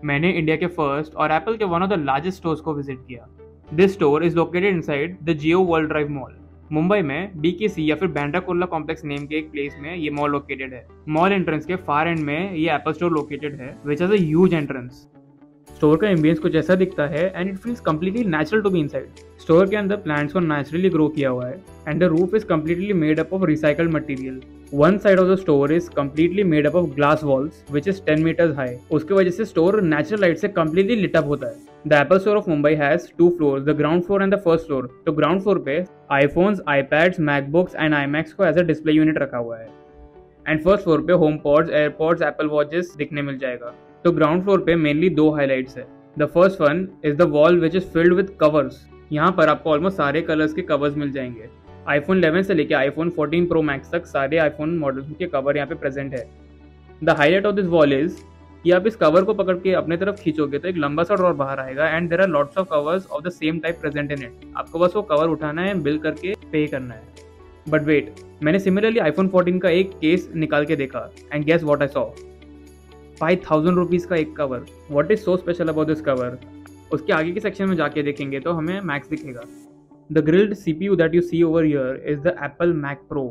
मैंने इंडिया के फर्स्ट और एप्पल के one of the largest stores को विजिट किया। This store is located inside the Jio world drive mall. Mumbai में बीकेसी या फिर बैंड्रा कुर्ला कॉम्प्लेक्स नेम के एक प्लेस में ये मॉल लोकेटेड है। मॉल एंट्रेंस के फार एंड में ये एप्पल स्टोर लोकेटेड है, which has a huge entrance. Store का एम्बियंस कुछ ऐसा दिखता है and it feels completely natural to be inside. Store के अंदर प्लांट्स को नेचुरली ग्रो किया हुआ है and the roof is completely made up of recycled material. One side of the store is completely made up of glass walls, which is 10 meters high. उसके वजह से store natural light से completely lit up होता है। The Apple Store of Mumbai has two floors, the ground floor and the first floor. तो ground floor पे iPhones, iPads, MacBooks and iMacs को as a display unit रखा हुआ है। And first floor पे HomePods, AirPods, Apple Watches दिखने मिल जाएगा। तो ground floor पे mainly दो highlights है। The first one is the wall which is filled with covers. यहाँ पर आपको almost सारे colors के covers मिल जाएंगे। iPhone 11 से लेकर iPhone 14 Pro Max तक सारे iPhone मॉडल्स के कवर यहाँ पे प्रेजेंट है। The highlight of this wall is कि आप इस कवर को पकड़ के अपने तरफ खींचोगे तो एक लंबा सा ड्रॉर बाहर आएगा and there are lots of covers of the same type present in it. आपको बस वो कवर उठाना है, बिल करके पे करना है। बट वेट, मैंने सिमिलरली iPhone 14 का एक केस निकाल के देखा and guess what I saw, 5000 rupees का एक cover. What is so special about this cover? उसके आगे के सेक्शन में जाके देखेंगे तो हमें मैक्स दिखेगा। The grilled CPU that you see over here is the Apple Mac Pro.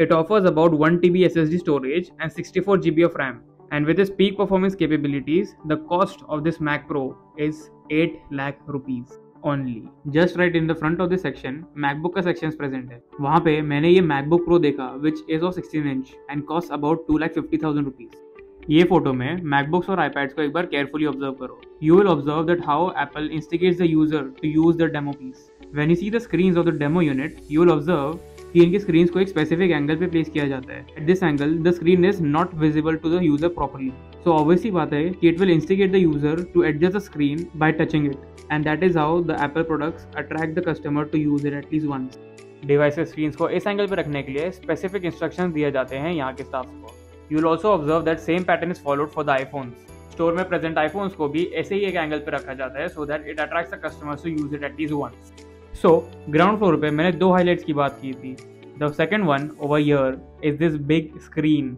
It offers about 1 TB SSD storage and 64 GB of RAM. And with its peak performance capabilities, the cost of this Mac Pro is 8 lakh rupees only. Just right in the front of this section, MacBook का sections present है। वहाँ पे मैंने ये MacBook Pro देखा, which is of 16 inch and costs about 2,50,000 rupees. ये photo में MacBooks और आईपैड्स को एक बार केयरफुली ऑब्जर्व करो। You will observe that how Apple instigates the user to use the demo piece. When you see the screens of the demo unit, you will observe कि इनकी screens को एक specific angle पे place किया जाता है। At this angle the screen is not visible to the user properly. So obviously बात है कि it will instigate the user to adjust the screen by touching it and that is how the Apple products attract the customer to use it at least once. Device के screens को इस angle पे रखने के लिए स्पेसिफिक इंस्ट्रक्शंस दिए जाते हैं यहाँ के स्टाफ को। You will also observe that same pattern is followed for the iPhones. Store में प्रेजेंट iPhones को भी ऐसे ही एक एंगल पे रखा जाता है so that it attracts the customers to use it at least once. So ground floor पे मैंने दो हाईलाइट्स की बात की थी। The second one over here is this big screen.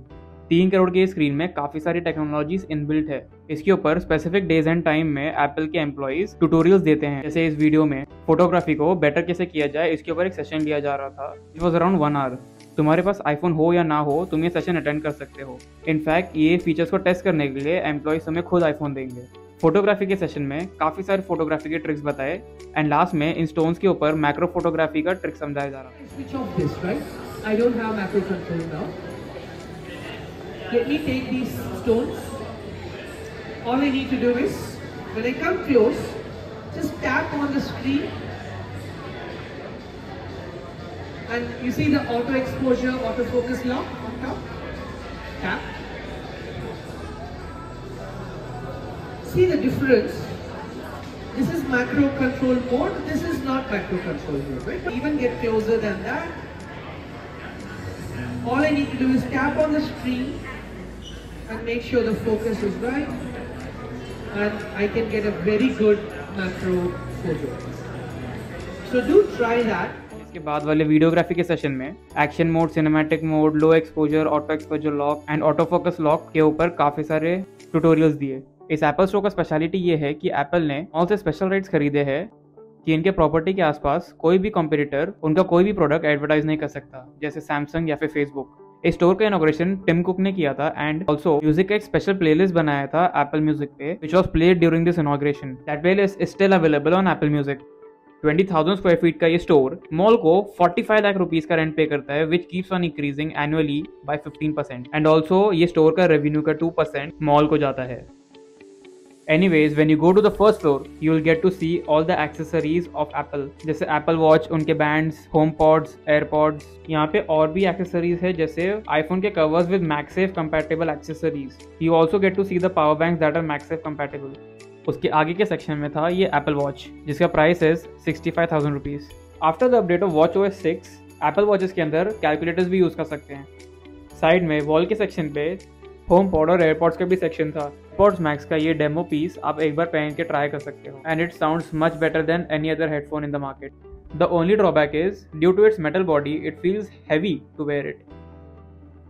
3 crore की स्क्रीन में काफी सारी टेक्नोलॉजीज इनबिल्ट है। इसके ऊपर स्पेसिफिक डेज एंड टाइम में एप्पल के एम्प्लॉइज ट्यूटोरियल्स देते हैं। जैसे इस वीडियो में फोटोग्राफी को बेटर कैसे किया जाए इसके ऊपर एक सेशन लिया जा रहा था। It was around 1 hour. तुम्हारे पास आईफोन हो या ना हो, तुम ये सेशन अटेंड कर सकते हो। इनफैक्ट ये फीचर्स को टेस्ट करने के लिए एम्प्लॉइज तुम्हें खुद आईफोन देंगे। फोटोग्राफी के सेशन में काफी सारे फोटोग्राफी के ट्रिक्स बताए एंड लास्ट में इन स्टोन्स के ऊपर मैक्रो फोटोग्राफी का ट्रिक समझाया जा रहा है। Let me take these stones. All I need to do is, when I come close, just tap on the screen. And you see the auto exposure, auto focus lock on top? Tap. See the difference? This is macro control mode, this is not macro control mode, right? Even get closer than that. All I need to do is tap on the screen and make sure the focus is right and I can get a very good macro photo. So do try that. इसके बाद वाले videography के session में action mode, cinematic mode, low exposure, auto exposure lock and auto focus lock के ऊपर काफी सारे tutorials दिए। इस एप्पल स्टोर का स्पेशलिटी ये है कि एप्पल ने ऑल से स्पेशल राइट्स खरीदे हैं कि इनके प्रॉपर्टी के आसपास कोई भी कॉम्पिटिटर उनका कोई भी प्रोडक्ट एडवर्टाइज नहीं कर सकता, जैसे सैमसंग या फिर फेसबुक। इस स्टोर का इनॉग्रेशन टिम कुक ने किया था एंड ऑल्सो म्यूजिक का एक स्पेशल प्लेलिस्ट बनाया था एप्पल म्यूजिक पे, which was played during this inauguration. That playlist is still available on Apple music. 20,000 square feet का ये स्टोर मॉल को 45 लाख रुपीज का रेंट पे करता है, which keeps on increasing annually by 15%। And also ये store का revenue का 2% mall को जाता है। Anyways, when you go to the first floor, you will get to see all the accessories of Apple, जैसे Apple Watch, उनके bands, HomePods, AirPods। यहाँ पे और भी accessories है जैसे iPhone के covers with MagSafe compatible accessories. You also get to see the power banks that are MagSafe compatible. उसके आगे के सेक्शन में था ये Apple Watch, जिसका प्राइस है 65,000 rupees. After the update of WatchOS 6, Apple Watches के अंदर कैलकुलेटर्स भी यूज़ कर सकते हैं। साइड में वॉल के सेक्शन पे HomePod और AirPods का भी सेक्शन था। AirPods Max का ये डेमो पीस आप एक बार पहन के ट्राई कर सकते हो and it sounds much better than any other headphone in the market. The only drawback is due to its metal body it feels heavy to wear it.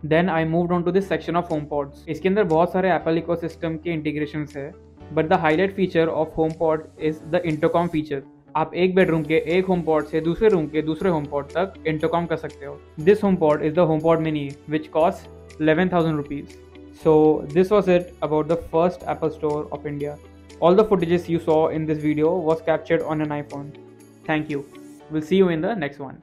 Then I moved on to this section of HomePods। इसके अंदर बहुत सारे Apple ecosystem के integrations है But the highlight feature of HomePod is the intercom feature. आप एक bedroom के एक HomePod से दूसरे रूम के दूसरे HomePod तक इंटरकॉम कर सकते हो. This HomePod is the HomePod Mini, which costs 11,000 rupees. So this was it about the first Apple Store of India. All the footages you saw in this video was captured on an iPhone. Thank you. We'll see you in the next one.